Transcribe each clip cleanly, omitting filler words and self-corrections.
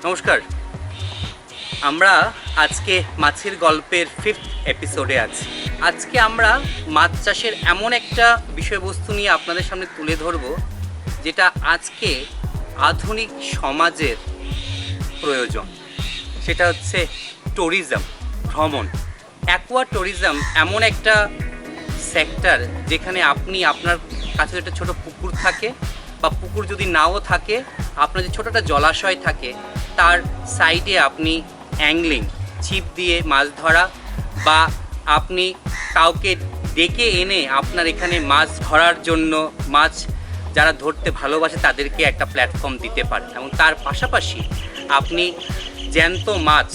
নমস্কার, আমরা আজকে মাছের গল্পের 5th এপিসোডে আছি। আজকে আমরা মাছ চাষের এমন একটা বিষয়বস্তু নিয়ে আপনাদের সামনে তুলে ধরব, যেটা আজকে আধুনিক সমাজের প্রয়োজন। সেটা হচ্ছে ট্যুরিজম, ভ্রমণ। অ্যাকোয়া ট্যুরিজম এমন একটা সেক্টর যেখানে আপনি আপনার কাছে একটা ছোট পুকুর থাকে, বা পুকুর যদি নাও থাকে, আপনার যে ছোটো একটা জলাশয় থাকে, তার সাইডে আপনি অ্যাংলিং, ছিপ দিয়ে মাছ ধরা, বা আপনি কাউকে ডেকে এনে আপনার এখানে মাছ ধরার জন্য, মাছ যারা ধরতে ভালোবাসে তাদেরকে একটা প্ল্যাটফর্ম দিতে পারেন। এবং তার পাশাপাশি আপনি জ্যান্ত মাছ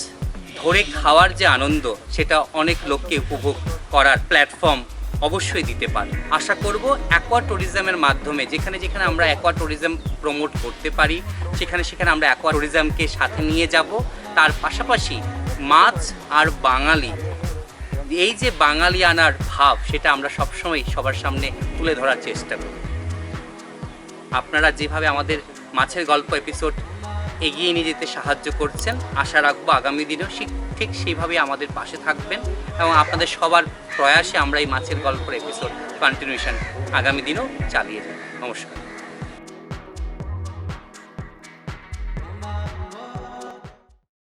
ধরে খাওয়ার যে আনন্দ, সেটা অনেক লোককে উপভোগ করার প্ল্যাটফর্ম অবশ্যই দিতে পারে। আশা করব অ্যাকোয়া ট্যুরিজমের মাধ্যমে যেখানে যেখানে আমরা অ্যাকোয়া ট্যুরিজম প্রমোট করতে পারি, সেখানে আমরা অ্যাকোয়া ট্যুরিজমকে সাথে নিয়ে যাব। তার পাশাপাশি মাছ আর বাঙালি, এই যে বাঙালিয়ানার ভাব, সেটা আমরা সবসময় সবার সামনে তুলে ধরার চেষ্টা করি। আপনারা যেভাবে আমাদের মাছের গল্প এপিসোড এগিয়ে নিয়ে যেতে সাহায্য করছেন, আশা রাখবো আগামী দিনেও ঠিক সেইভাবে আমাদের পাশে থাকবেন, এবং আপনাদের সবার প্রয়াসে আমরা এই মাছের গল্পের এপিসোড কন্টিনিউশন আগামী দিনেও চালিয়ে যাব। নমস্কার।